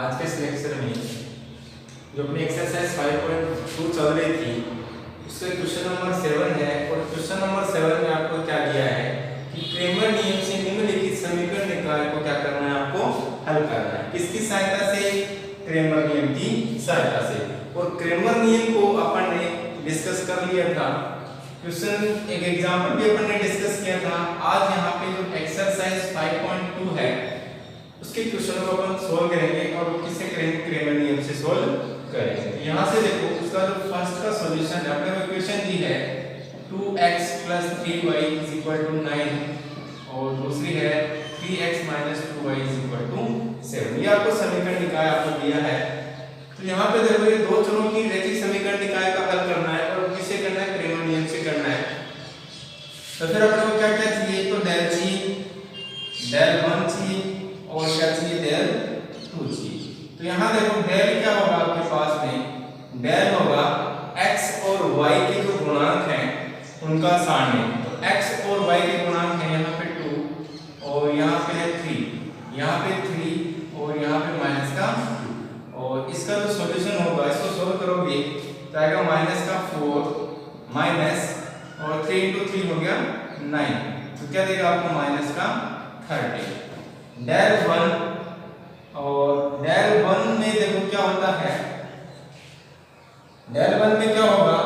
आज के इस लेक्चर में जो अपनी एक्सरसाइज 5.2 चल रही थी उससे क्वेश्चन नंबर 7 है। और क्वेश्चन नंबर 7 में आपको क्या दिया है कि क्रेमर नियम से निम्नलिखित समीकरण निकाय को क्या करना है, आपको हल करना है। किसकी सहायता से? क्रेमर नियम की सहायता से। और क्रेमर नियम को अपन ने डिस्कस कर लिया था, क्वेश्चन एक एग्जांपल भी अपन ने डिस्कस किया था। आज यहाँ पे जो एक्सरसाइज 5.2 है उसके क्वेश्चन को अपन सोल्व करेंगे और किससे करेंगे? क्रेमर नियम से सोल्व करेंगे। तो यहाँ से देखो उसका जो फर्स्ट का सॉल्यूशन है, अपने को इक्वेशन दी है 2x + 3y = 9 और दूसरी है 3x - 2y = 7। ये आपको समीकरण निकाय आपको दिया है। तो यहाँ पे देखो ये दो चरों की रैखिक समीकरण निकाय का हल करना है और किससे करना है? क्रेमर नियम से करना है। तो फिर अपने को क्या क्या चाहिए? तो del g, del 1 चाहिए और क्या चाहिए? del 2 चाहिए। तो यहाँ देखो del क्या होगा आपके पास में? del होगा x और y के जो गुणांक हैं उनका सारणी। तो x और y के गुणांक हैं यहाँ पे 2 और यहाँ पे है 3, यहाँ पे 3 और यहाँ पे माइनस का 2। और इसका जो सॉल्यूशन होगा इसको सोल्व करोगे तो आएगा -4 माइनस और 3 × 3 हो गया 9। तो क्या देगा आपको? -30। del 1 और del 1 में देखो क्या होता है, del 1 में क्या होगा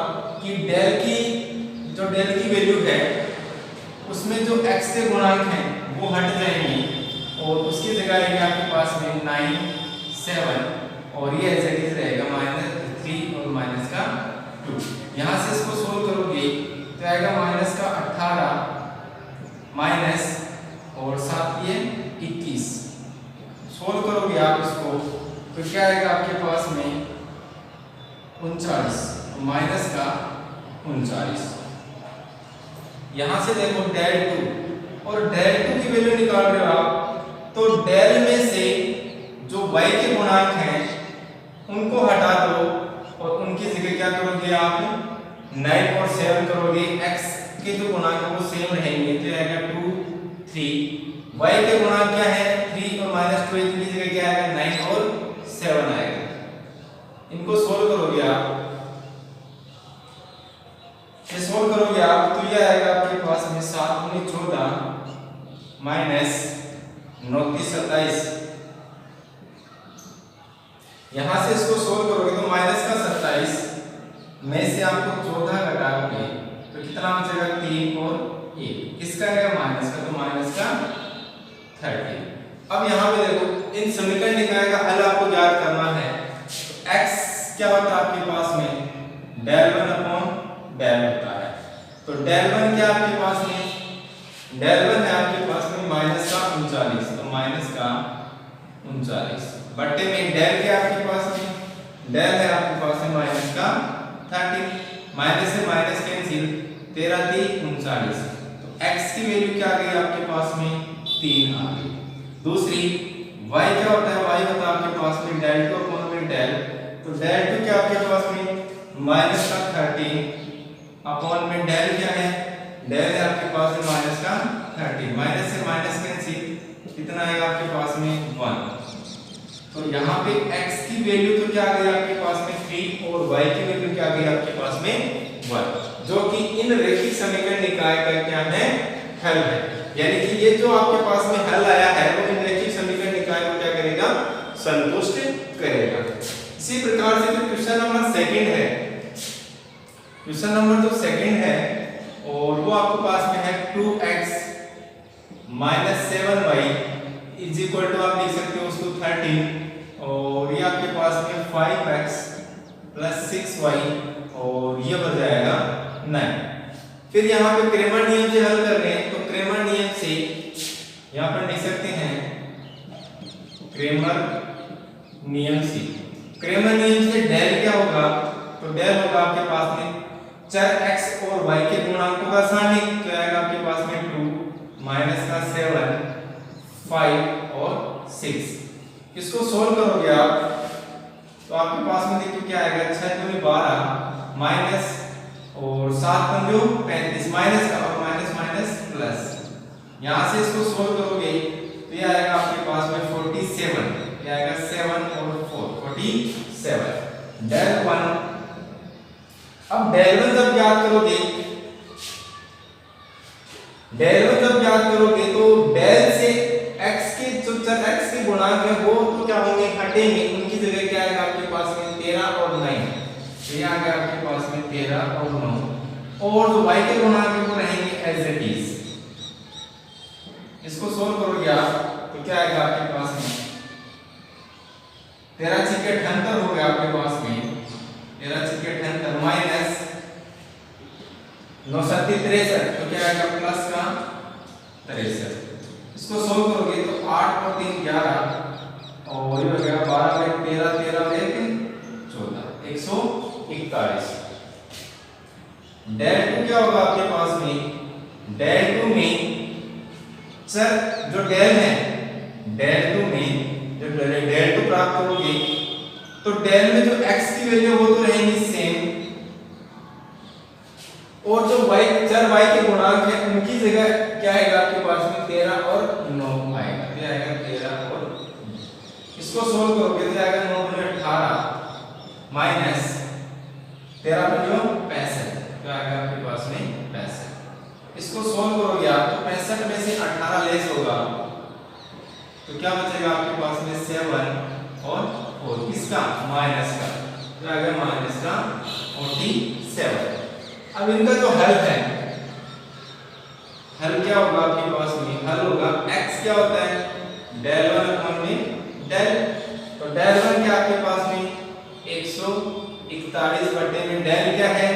कि del की वैल्यू है उसमें जो x के गुणांक हैं वो हट जाएंगे और उसकी जगह आएगी आपके पास में 9 7 और ये एज इट इज रहेगा -3 और -2। यहाँ से इसको सोल्व करोगे तो आएगा -18 माइनस और साथ ये 21। सोल्व करोगे आप इसको तो क्या आएगा आपके पास में? 39 -39। यहाँ से देखो del 2 और del 2 की वैल्यू निकाल रहे हो आप, तो del में से जो y के गुणांक हैं उनको हटा दो और उनकी जगह क्या करोगे आप? 9 और 7 करोगे। x के जो गुणांक है वो सेम रहेंगे तो आएगा 2 3। y के गुणांक क्या है? 3 और -2, इनकी जगह क्या आएगा? 9 और 7 आएगा। इनको सोल्व करोगे आप, ये सोल्व करोगे आप तो ये आएगा आपके पास में 7 × 14 माइनस 9 × 27। यहां से इसको सोल्व करोगे तो -27 में से आपको 14 घटाओगे तो कितना बचेगा? 3 और 1। किसका आएगा? माइनस का, तो माइनस का 30। अब यहाँ पे देखो इन समीकरण निकाय का हल आपको ज्ञात करना है। तो x क्या होता है आपके पास में? del 1/del होता है। तो del 1 क्या आपके पास में? del 1 है आपके पास में -39, तो -39 बट्टे में del क्या आपके पास में? del है आपके पास में -30। माइनस से माइनस कैंसिल, 13 3 39। तो x की वैल्यू क्या आ गई आपके पास में? 3 आ गई। दूसरी y क्या होता है? y होता है आपके पास में del 2/del। तो del 2 क्या आपके पास में? -13 अपॉन में del क्या है? del है आपके पास में -30। माइनस से माइनस कैंसिल, कितना आएगा आपके पास में? 1। तो यहाँ पे x की वैल्यू तो क्या आ गई आपके पास में? 3 और y की वैल्यू क्या आ गई आपके पास में? 1, जो कि इन रैखिक समीकरण निकाय का क्या है? हल है। यानी कि ये जो आपके पास में हल आया है वो इन रैखिक समीकरण निकाय को क्या करेगा? संतुष्ट करेगा। इसी प्रकार से जो क्वेश्चन नंबर 2 है, क्वेश्चन नंबर जो 2 है और वो आपके पास में है 2x - 7y = आप लिख सकते हो उसको 13 और ये आपके पास में 5x + 6y और ये बन जाएगा 9। फिर यहाँ पे क्रेमर नियम से हल कर रहे हैं तो क्रेमर नियम से यहाँ पर लिख सकते हैं क्रेमर नियम से। क्रेमर नियम से del क्या होगा? तो del होगा आपके पास में चर x और y के गुणांकों का सारणी, तो आएगा आपके पास में 2 माइनस का 7 5 और 6। इसको सोल्व करोगे आप तो आपके पास में देखो क्या आएगा? 6 × 12 माइनस और 7 × 35 माइनस का और माइनस प्लस। यहाँ से इसको सोल्व करोगे तो ये आएगा आपके पास में 47। क्या आएगा? 7 और बट्टे में उनकी जगह क्या आएगा आपके पास में 13 और 9, तो ये आ गया आपके पास में 13 और 9, और जो y के गुणांक है वो रहेंगे एज इट इज। इसको सोल्व करोगे आप तो क्या आएगा आपके पास में 13 छक्के 78 हो गया आपके पास में, 13 छक्के 78 माइनस 9 सत्ती 63, तो क्या आएगा प्लस का 63। इसको सोल्व करोगे तो 8 और 3 11 और ये हो गया 12 में 13 13 और 1 14 141। डेल टू क्या होगा आपके पास में, डेल टू में सर जो डेल है, डेल टू में जब डेल टू प्राप्त करोगे तो डेल में जो x की वैल्यू वो तो रहेंगी सेम, और जो y चर y के गुणांक है उनकी जगह क्या आएगा आपके पास में 13 और 9 आएगा, क्या आएगा 13 और 9। इसको सोल्व करोगे तो आएगा 9 में 18 माइनस 13 में 65, तो आएगा आपके पास में 65। इसको सोल्व करोगे आप तो 65 में से 18 लेस होगा तो क्या बचेगा आपके पास में 7 और 4, किसका माइनस का, तो आएगा माइनस का 47। अब इनका जो हल है, हल क्या होगा आपके पास में, हल होगा x क्या होता है डेल 1 अपॉन में डेल, तो डेल 1 क्या आपके पास में 141 बटे में डेल क्या है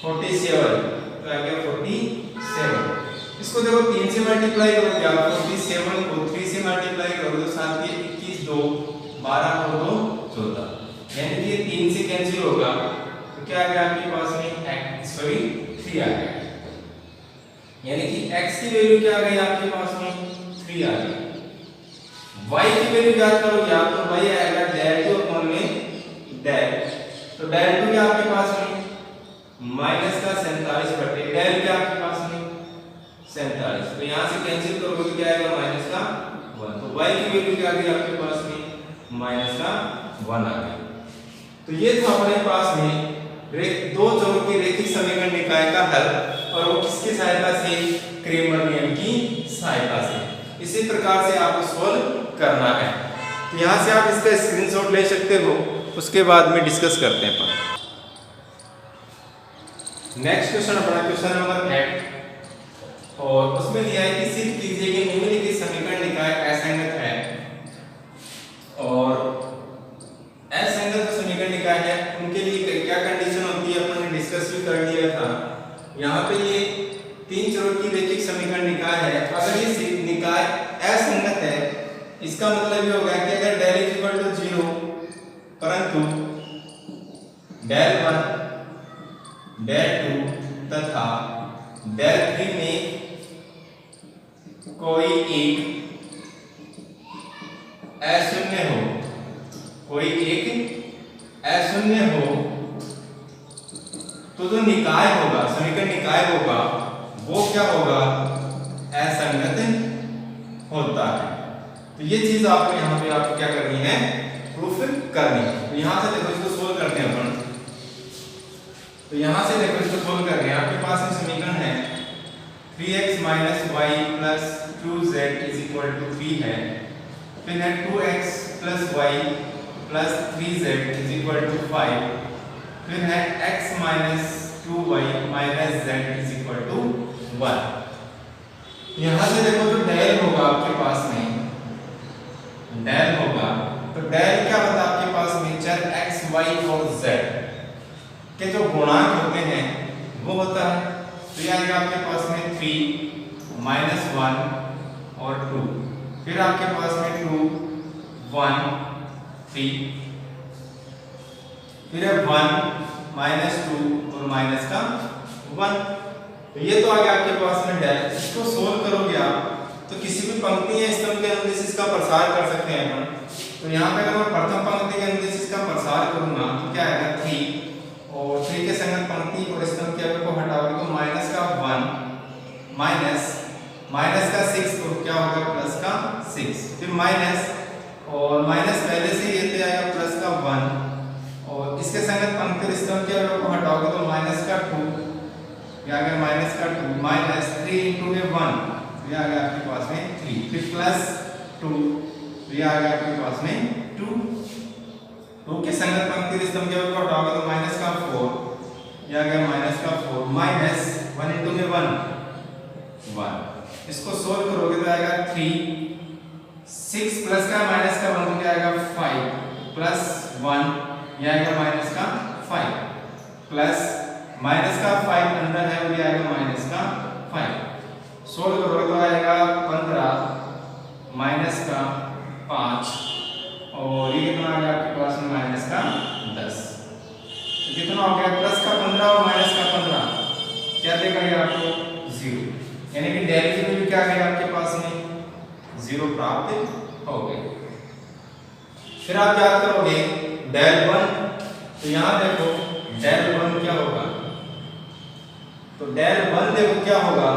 47, तो आ गया 47। इसको देखो 3 से मल्टीप्लाई करोगे आप, 47 को 3 से मल्टीप्लाई करोगे तो 7 के 21 2 12 और 2 14, यानी कि ये 3 से कैंसिल होगा तो क्या आ गया आपके पास में 3 आ गया, यानी कि x की वैल्यू क्या आ गई आपके पास में 3 आ गई। y की वैल्यू ज्ञात करोगे आप तो y आएगा डेल टू अपॉन में डेल, तो डेल टू क्या आपके पास में माइनस का 47 बटे डेल क्या आपके पास में 47, तो यहां से कैंसिल करोगे तो क्या आएगा माइनस का 1, तो y की वैल्यू क्या आ गई आपके पास में माइनस का 1 आ गई। तो ये था हमारे पास में दो चरों के रैखिक समीकरण निकाय का हल, और वो किसकी सहायता से, क्रेमर नियम की सहायता से। इसी प्रकार से आपको सोल्व करना है, तो यहाँ से आप इसका स्क्रीनशॉट ले सकते हो, उसके बाद में डिस्कस करते हैं। नेक्स्ट क्वेश्चन अपना क्वेश्चन नंबर 8, और उसमें दिया है कि सिद्ध कीजिए कि निम्नलिखित समीकरण निकाय असंगत है, और असंगत जो समीकरण निकाय है उनके लिए क्या कंडीशन होती है अपन ने डिस्कस भी कर लिया था। यहाँ पे ये 3 चरों की रैखिक समीकरण निकाय है, अगर ये निकाय असंगत है इसका मतलब ये होगा कि अगर डेल इज इक्वल टू 0 परंतु डेल 1 डेल 2 तथा डेल 3 में कोई एक अशून्य हो, कोई एक अशून्य हो, तो जो निकाय होगा, समीकरण निकाय होगा वो क्या होगा असंगत होता है। तो ये चीज आपको यहाँ पे आपको क्या करनी है, प्रूफ करनी है। तो यहाँ से देखो इसको सोल्व करते हैं अपन, तो यहाँ से देखो इसको सोल्व कर रहे हैं। आपके पास में समीकरण है 3x - y + 2z = 3 है, फिर है 2x + y + 3z = 5, फिर है x - 2y - z = 1। यहाँ से देखो तो डेल होगा आपके पास में, डेल होगा तो डेल क्या होता है आपके पास में चर x, y और z के जो गुणांक होते हैं वो होता है। तो ये आएगा आपके पास में 3 - 1 और 2, फिर आपके पास में 2 1 3, फिर है 1 -2 और माइनस का 1। तो ये तो आ गया आपके पास में डेल। इसको सोल्व करोगे आप तो किसी भी पंक्ति या स्तंभ के अनुदेश इसका प्रसार कर सकते हैं अपन। तो यहाँ पे अगर मैं प्रथम पंक्ति के अनुदेश इसका प्रसार करूंगा तो क्या आएगा 3, और 3 के संगत पंक्ति और स्तंभ के को हटाओगे तो माइनस का 1 माइनस का 6, तो क्या होगा प्लस का 6, फिर माइनस, और माइनस पहले से ये तो आएगा प्लस का 1, और इसके संगत पंक्ति और स्तंभ के को हटाओगे तो माइनस का 2, ये आ गया माइनस का 2, माइनस 3 × 1, ये आ गया आपके पास में 3, फिर प्लस 2, तो ये आ गया आपके पास में 2, 2 के संगत पंक्ति स्तंभ के ऊपर हटाओगे तो माइनस का 4, यह आ गया माइनस का 4 माइनस 1 इंटू में 1, इसको सोल्व करोगे तो आएगा 3, 6 प्लस का माइनस का 1 तो क्या आएगा 5 प्लस 1, यह आएगा माइनस का 5 प्लस माइनस का 5 अंदर है वो आएगा माइनस का 5, सोल्व करोगे तो आएगा 15 माइनस का 5 और ये कितना आ गया आपके पास में माइनस का 10, तो कितना हो गया प्लस का 15 और माइनस का 15 क्या देगा ये आपको 0, यानी कि डेल की वैल्यू क्या आ गई आपके पास में 0 प्राप्त हो गई। फिर आप याद करोगे डेल 1, तो यहां देखो डेल 1 क्या होगा, तो डेल 1 देखो क्या होगा,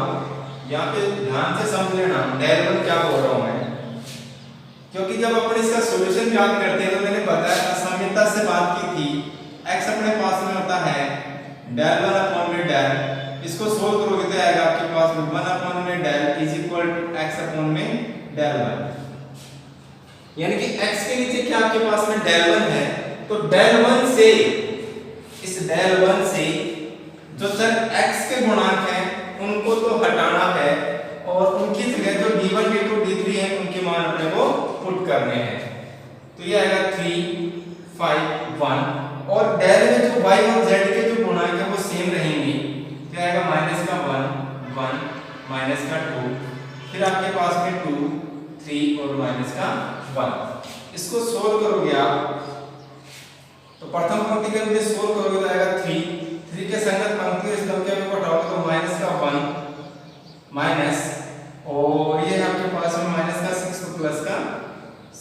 यहाँ पे ध्यान से समझ लेना डेल 1 क्या बोल रहा हूं मैं, क्योंकि जब अपन इसका सॉल्यूशन याद करते हैं तो मैंने बताया असमानता से बात की थी, x अपने पास में होता है डेल 1 अपॉन में डेल, इसको सोल्व करोगे तो आएगा आपके पास में 1 अपॉन में del is equal to x upon में डेल 1, यानी कि x के नीचे क्या आपके पास में डेल 1 है, तो डेल 1 से इस डेल 1 से जो सर x के गुणांक हैं उनको तो हटाना है और उनकी जगह जो d1 d2 d3 है उनके मान अपने को पुट करने हैं, तो ये आएगा 3 5 1 और डेल में जो y और z के जो गुणांक है वो सेम रहेंगे, तो आएगा माइनस का 1 1 माइनस का 2, फिर आपके पास में 2 3 और माइनस का 1, इसको सोल्व करोगे आप तो प्रथम पंक्ति के अंदर सोल्व करोगे तो आएगा 3 के संगत पंक्ति और स्तंभ के ऊपर हटाओगे तो माइनस का 1 माइनस और ये आपके पास में माइनस का 6 तो प्लस का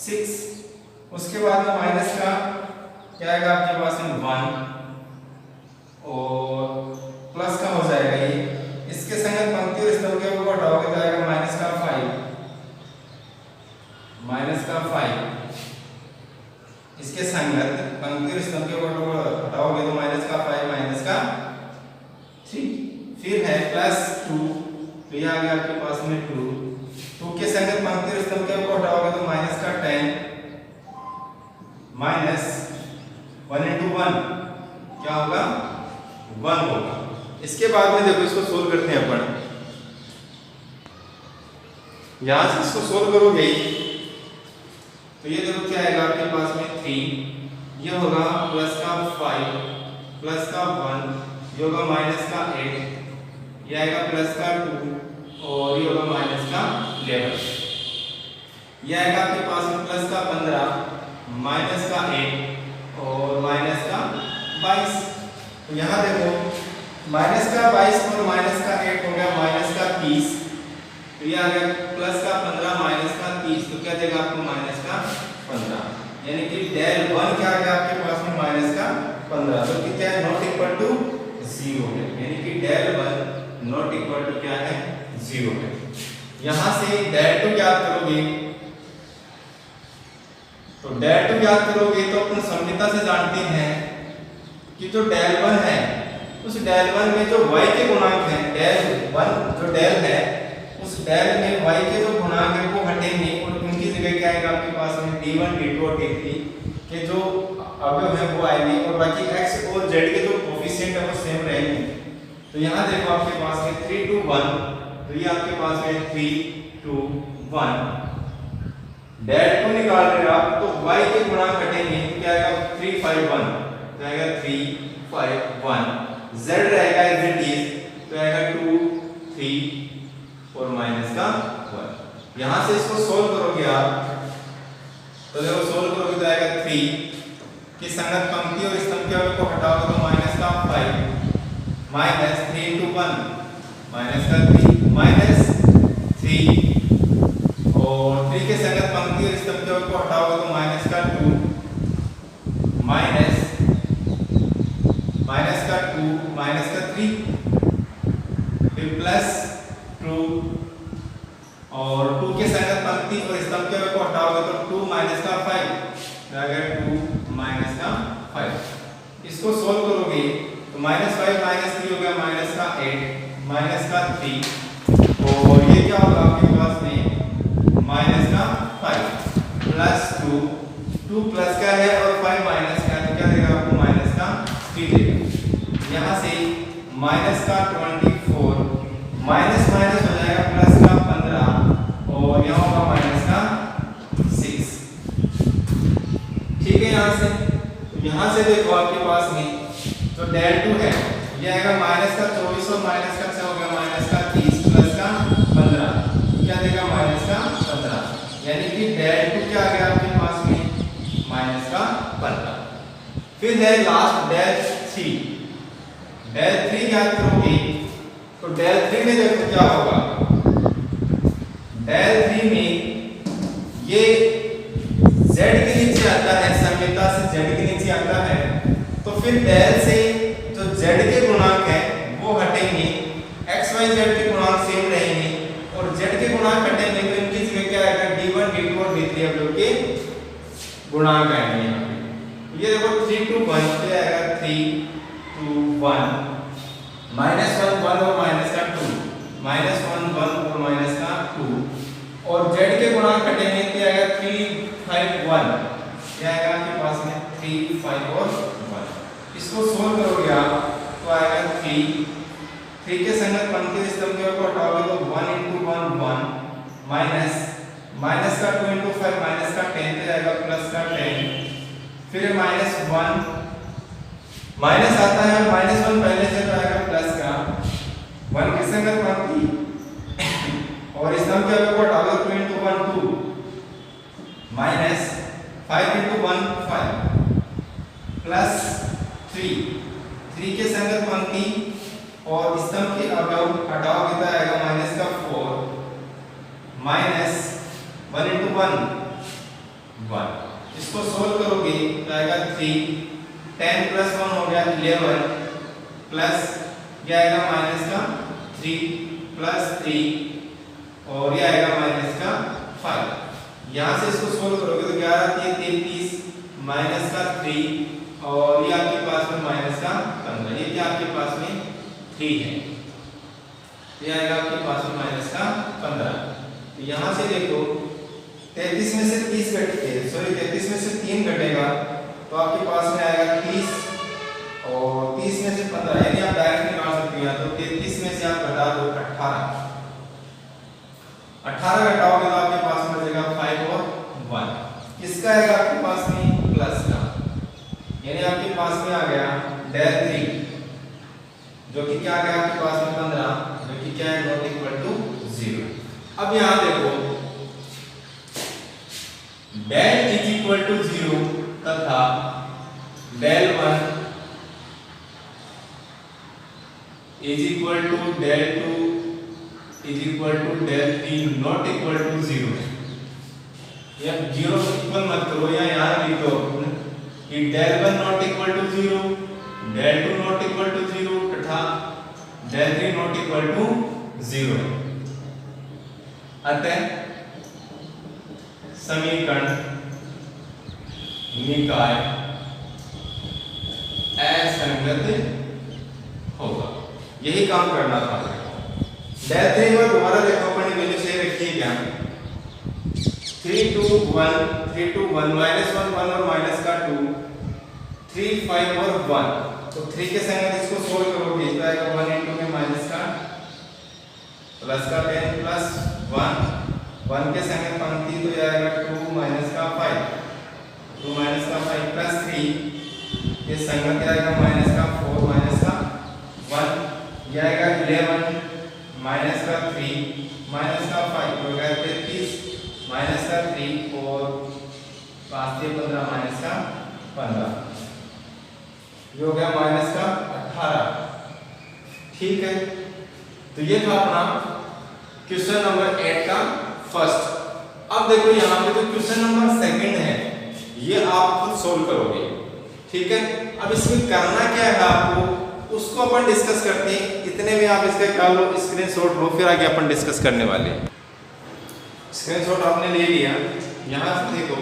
6, उसके बाद में माइनस का क्या आएगा आपके पास में 1 और प्लस का हो जाएगा ये, इसके संगत पंक्ति और स्तंभ के ऊपर हटाओगे तो आएगा माइनस का 5 इसके संगत पंक्ति और स्तंभ के ऊपर हटाओगे तो माइनस का 5 माइनस का 3, फिर है प्लस 2, तो ये आ गया आपके पास में 2 के संगत पंक्ति और स्तंभ के ऊपर हटाओगे तो माइनस का 10 माइनस 1 इंटू 1 क्या होगा 1 होगा। इसके बाद में देखो इसको सोल्व करते हैं अपन, यहां से इसको सोल्व करोगे तो ये देखो क्या आएगा आपके पास में 3, ये होगा प्लस का 5 प्लस का 1, ये होगा माइनस का 8, ये आएगा प्लस का 2 और ये होगा माइनस का 11, ये आएगा आपके पास में प्लस का 15 माइनस का 8 और माइनस का 22, तो यहाँ देखो माइनस का 22 और माइनस का 8 हो गया माइनस का 30, तो ये आ गया प्लस का 15 माइनस का 30, तो क्या देगा आपको माइनस का 15, यानी कि डेल 1 क्या आ गया आपके पास में माइनस का 15, तो क्या है नॉट इक्वल टू 0 है, यानी कि डेल 1 नॉट इक्वल टू क्या है 0 है। यहां से डेल 2 याद करोगे तो डेल 2 याद करोगे तो अपन समझता से जानते हैं कि जो डेल 1 है उस डेल 1 में जो y के गुणांक हैं, डेल 1 जो डेल है उस डेल में y के जो गुणांक है वो हटेंगे और उनकी जगह क्या आएगा आपके पास में d1 d2 और d3 के जो अवयव है वो आएंगे और बाकी x और z के जो कोफिशिएंट है वो सेम रहेंगे। तो यहाँ देखो आपके पास में 3 2 1, तो ये आपके पास में 3 2 1, डेल 2 निकाल रहे हो आप तो y के गुणांक हटेंगे तो क्या आएगा 3 5 1, तो आएगा 3 5 1, z रहेगा एज इट इज तो आएगा 2 3 और माइनस का 1। यहां से इसको सोल्व करोगे आप तो देखो सोल्व करोगे तो आएगा 3 की संगत पंक्ति और स्तंभ के अवयव को हटाओगे तो माइनस का 5 माइनस 3 into 1 माइनस का 3 माइनस 3 और 3 के संगत पंक्ति और स्तंभ के अवयव को हटाओगे तो माइनस का 2 माइनस का 2 माइनस का 3 फिर प्लस 2 और 2 के संगत पंक्ति और स्तंभ के अवयव को हटाओगे तो 2 माइनस का 5 आ गया 2 माइनस का 5। इसको सोल्व करोगे तो माइनस 5 माइनस 3 हो गया माइनस का 8 माइनस का 3 और ये क्या होगा आपके पास में माइनस का 5 प्लस 2 2 प्लस माइनस का 24, माइनस माइनस हो जाएगा प्लस का 15 और यहाँ होगा माइनस का 6। ठीक है, यहाँ से तो यहाँ से देखो आपके पास में जो डेल 2 है ये आएगा माइनस का 24 और माइनस का 6 हो गया माइनस का 30 प्लस का 15, क्या देगा माइनस का 15, यानी कि डेल 2 क्या आ गया आपके पास में माइनस का 15। फिर है लास्ट डेल 3, डेल 3 याद करोगे तो डेल 3 में देखो क्या होगा, डेल 3 में ये z के नीचे आता है, समीकता से z के नीचे आता है, तो फिर डेल से जो z के गुणांक है वो हटेंगे, x y z के गुणांक सेम रहेंगे और z के गुणांक हटेंगे तो इनकी जगह क्या आएगा d1 d2 और d3 हम लोग के गुणांक आएंगे यहाँ पे। ये देखो 3 to 1 तो आएगा 3 to 1, माइनस 1 1 और माइनस का 2, माइनस 1 1 और माइनस का 2 और z के गुणांक हटेंगे तो आएगा 3 5 1, क्या आएगा आपके पास में 3 5 और 1। इसको सोल्व करोगे आप तो आएगा 3 के संगत पंक्ति स्तंभ के ऊपर हटाओगे तो 1 into 1 1 माइनस माइनस का 2 into 5 माइनस का 10 पे आएगा प्लस का 10, फिर माइनस 1 माइनस आता है माइनस 1 पहले से तो आएगा प्लस का 1 के संगत पंक्ति और स्तंभ के ऊपर हटाओगे 2 into 1 2 माइनस 5 into 1 5 प्लस 3 के संगत पंक्ति और स्तंभ के अवयव हटाओगे तो आएगा माइनस का 4 माइनस 1 into 1 1। इसको सोल्व करोगे तो आएगा 3 10 प्लस 1 हो गया 11 प्लस ये आएगा माइनस का 3 प्लस 3 और ये आएगा माइनस का 5। यहाँ से इसको सोल्व करोगे तो 11 3 33 माइनस का 3 और ये आपके पास में माइनस का 15, ये क्या आपके पास में 3 है, ये आएगा आपके पास में माइनस का 15। तो यहाँ से देखो 33 में से 30 33 में से 3 घटेगा तो आपके पास में आएगा 30 और 30 में से 15, यानी आप डायरेक्ट निकाल सकते हो। तो 33 में से आप घटा दो 18 घटाओगे तो आपके पास में बचेगा 5 और 1, किसका आएगा आपके पास में प्लस का, यानी आपके पास में आ गया डेल 3 जो कि क्या आ गया आपके पास में 15 जो कि क्या है नॉट इक्वल टू 0। अब यहां देखो डेल इज इक्वल टू 0 तथा del 1 is equal to del 2 is equal to del 3 not equal to 0। या 0 इक्वल मत करो या यहाँ लिख दो कि del 1 not equal to 0, del 2 not equal to 0 तथा डेल 3 नॉट इक्वल टू 0 है। अतः समीकरण निकाय असंगत होगा, यही काम करना था। डेल 3 में दोबारा देखो अपनी वैल्यू सही रखिए क्या, 3 2 1 3 2 1 माइनस 1 1 और माइनस का 2 3 5 और 1, तो 3 के संगत इसको सोल्व करोगे तो आएगा 1 into में माइनस का प्लस का 10 प्लस 1 के संगत पंक्ति तो ये आएगा 2 माइनस का 5 2 माइनस का 5 प्लस 3 ये संगत आएगा माइनस का 4 माइनस का 1 ये आएगा 11 माइनस का 3 माइनस का 5 हो गया 33 माइनस का 3 और 5 से 15 माइनस का 15 ये हो गया माइनस का 18। ठीक है, तो ये था अपना क्वेश्चन नंबर 8 का फर्स्ट। अब देखो यहाँ पे जो क्वेश्चन नंबर सेकंड है ये आप खुद सोल्व करोगे। ठीक है, अब इसमें करना क्या है आपको उसको अपन डिस्कस करते हैं। इतने में आप इसका कर लो, स्क्रीनशॉट लो, फिर आगे अपन डिस्कस करने वाले हैं। स्क्रीनशॉट आपने ले लिया, यहाँ से देखो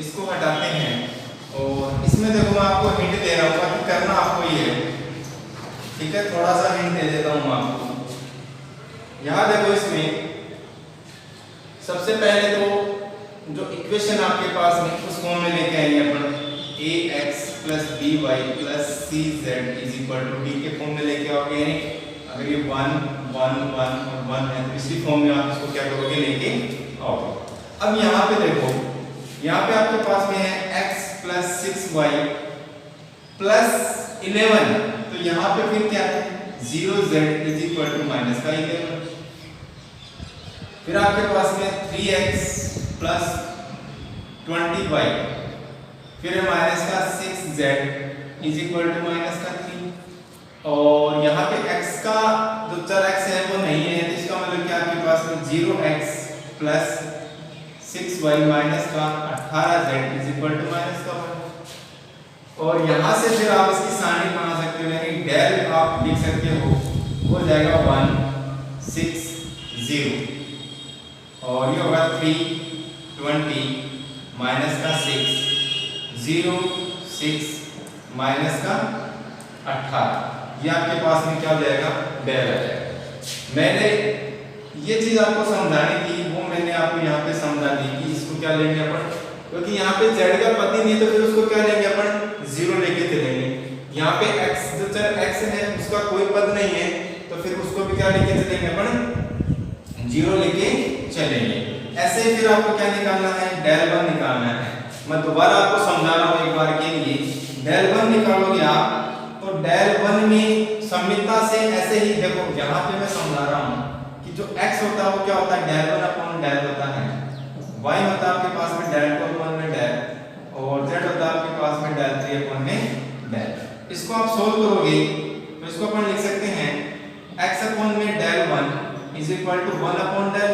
इसको हटाते हैं और इसमें देखो मैं आपको हिंट दे रहा हूँ कि करना आपको ये है। ठीक है, थोड़ा सा हिंट दे देता हूँ आपको। यहाँ देखो इसमें सबसे पहले तो जो इक्वेशन आपके पास में उसको हमें लेके आएंगे अपन ax plus b y plus c z is equal to d के फॉर्म में लेके आओगे। अगर ये 1 1 1 और 1 है तो इसी फॉर्म में आप इसको क्या करोगे, लेके आओगे। अब यहाँ पे देखो, यहाँ पे आपके पास में है x प्लस 6y प्लस 11, तो यहाँ पे फिर क्या है 0z is equal to minus का 11। फिर आपके पास में 3x प्लस 20y, फिर है माइनस का 6z is equal to minus का 3। और यहाँ पे x का जो चर x है वो नहीं है, तो इसका मतलब क्या आपके पास में 0x प्लस 6y माइनस का 18z is equal to minus का 1। और यहाँ से फिर आप इसकी सारणी बना सकते हो, यानी डेल आप लिख सकते हो, हो जाएगा 1 6 0 और ये होगा 3 20 माइनस का 6 0 6 माइनस का 18। ये आपके पास में क्या हो जाएगा, डेल आ जाएगा। मैंने ये चीज आपको समझानी थी, वो मैंने आपको यहाँ पे समझा दी कि इसको क्या लेंगे अपन, क्योंकि यहाँ पे z का पद ही नहीं है तो फिर उसको क्या लेंगे अपन, 0 लेके चलेंगे। यहाँ पे x जो चर x है उसका कोई पद नहीं है, तो फिर उसको भी क्या लेके चलेंगे अपन, 0 लेके चलेंगे। ऐसे ही फिर आपको क्या निकालना है, डेल 1 निकालना है। मैं दोबारा आपको समझा रहा हूँ एक बार के लिए, डेल 1 निकालोगे आप तो डेल 1 में समीकता से ऐसे ही देखो, यहाँ पे मैं समझा रहा हूँ कि जो x होता है वो क्या होता है, डेल 1 अपॉन डेल होता है, y होता है आपके पास में डेल 2 अपॉन में डेल, और z होता है आपके पास में डेल 3 अपॉन में डेल। इसको आप सोल्व करोगे तो इसको अपन लिख सकते हैं x अपॉन में del 1 is equal to 1 upon del.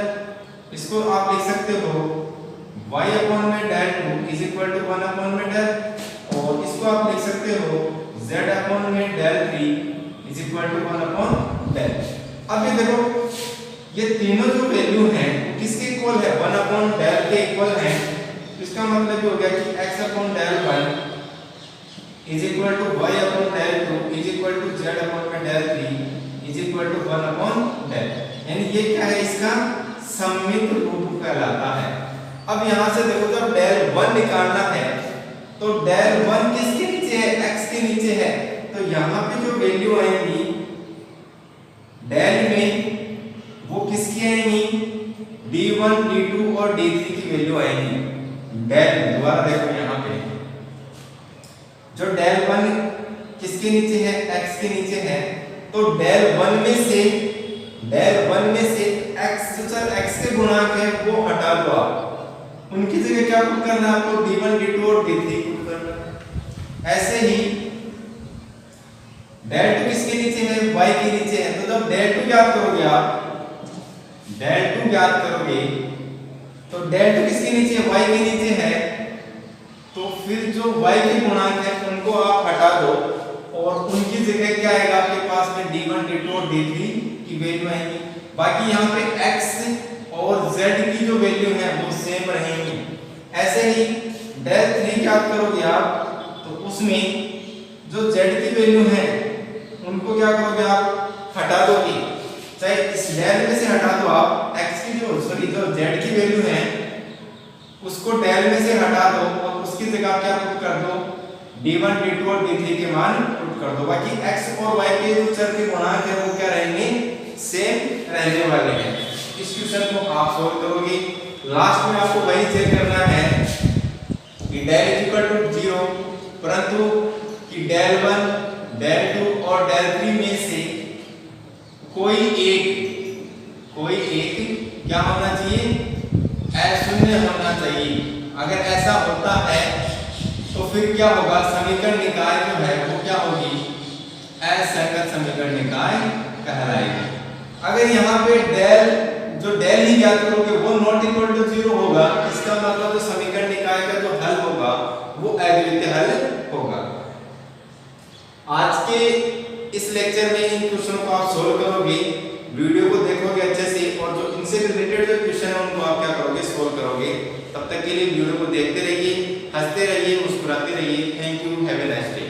इसको आप लिख सकते हो y अपॉन में del 2 is equal to 1 upon में डेल, और इसको आप लिख सकते हो z अपॉन में del 3 is equal to 1 upon del. अब ये देखो, ये तीनों जो वैल्यू हैं किसके इक्वल है, 1 अपॉन डेल के इक्वल हैं। इसका मतलब ये हो गया कि x upon del 1 is equal to y upon del 2 is equal to z upon में del 3 is equal to 1 upon del, यानी ये क्या है, इसका सममित रूप कहलाता है। अब यहां से देखो, जब डेल 1 निकालना है तो डेल 1 किसके नीचे है, x के नीचे है, तो यहां पे जो वैल्यू आएंगी डेल में वो किसकी आएंगी, d1 d2 और d3 की वैल्यू आएंगी डेल। दोबारा देखो यहाँ पे जो डेल 1 किसके नीचे है, x के नीचे है, तो डेल 1 में से x जो सर x के गुणांक है वो हटा दो आप, उनकी जगह क्या पुट करना है आपको, d1 d2 और d3 पुट करना है। ऐसे ही डेल 2 किसके नीचे है, y के नीचे है, तो जब डेल 2 ज्ञात करोगे आप, डेल 2 ज्ञात करोगे तो डेल 2 किसके नीचे है, y के नीचे है, तो फिर जो y के गुणांक है उनको आप हटा दो और उनकी जगह क्या आएगा आपके पास में, d1 d2 और d3 की वैल्यू आएगी। बाकी यहाँ पे x और z की जो वैल्यू है वो सेम रहेंगी। ऐसे ही डेल 3 ज्ञात करोगे आप तो उसमें जो z की वैल्यू है उनको क्या करोगे आप, हटा दोगे, चाहे इस डेल में से हटा दो आप, x की जो z की वैल्यू है उसको डेल में से हटा दो और उसकी जगह क्या पुट कर दो, d1 d2 और d3 के मान पुट कर दो। बाकी x और y के जो चर के गुणांक है वो क्या रहेंगे, सेम रहने वाले हैं। इस क्वेश्चन को आप सोल्व करोगे, लास्ट में आपको वही चेक करना है कि डेल इज इक्वल टू 0, परंतु कि डेल 1 डेल 2 और डेल 3 में से कोई एक क्या होना चाहिए, अशून्य होना चाहिए। अगर ऐसा होता है तो फिर क्या होगा, समीकरण निकाय जो है वो क्या होगी, असंगत समीकरण निकाय कहलाएगी। अगर यहाँ पे डेल ही ज्ञात करोगे वो नॉट इक्वल टू 0 होगा, इसका मतलब जो समीकरण निकाय का जो हल होगा वो अद्वितीय हल होगा। आज के इस लेक्चर में इन क्वेश्चनों को आप सोल्व करोगे, वीडियो को देखोगे अच्छे से और जो इनसे रिलेटेड जो क्वेश्चन है उनको आप क्या करोगे, सोल्व करोगे। तब तक के लिए वीडियो को देखते रहिए, हंसते रहिए, मुस्कुराते रहिए। Thank you, have a nice day.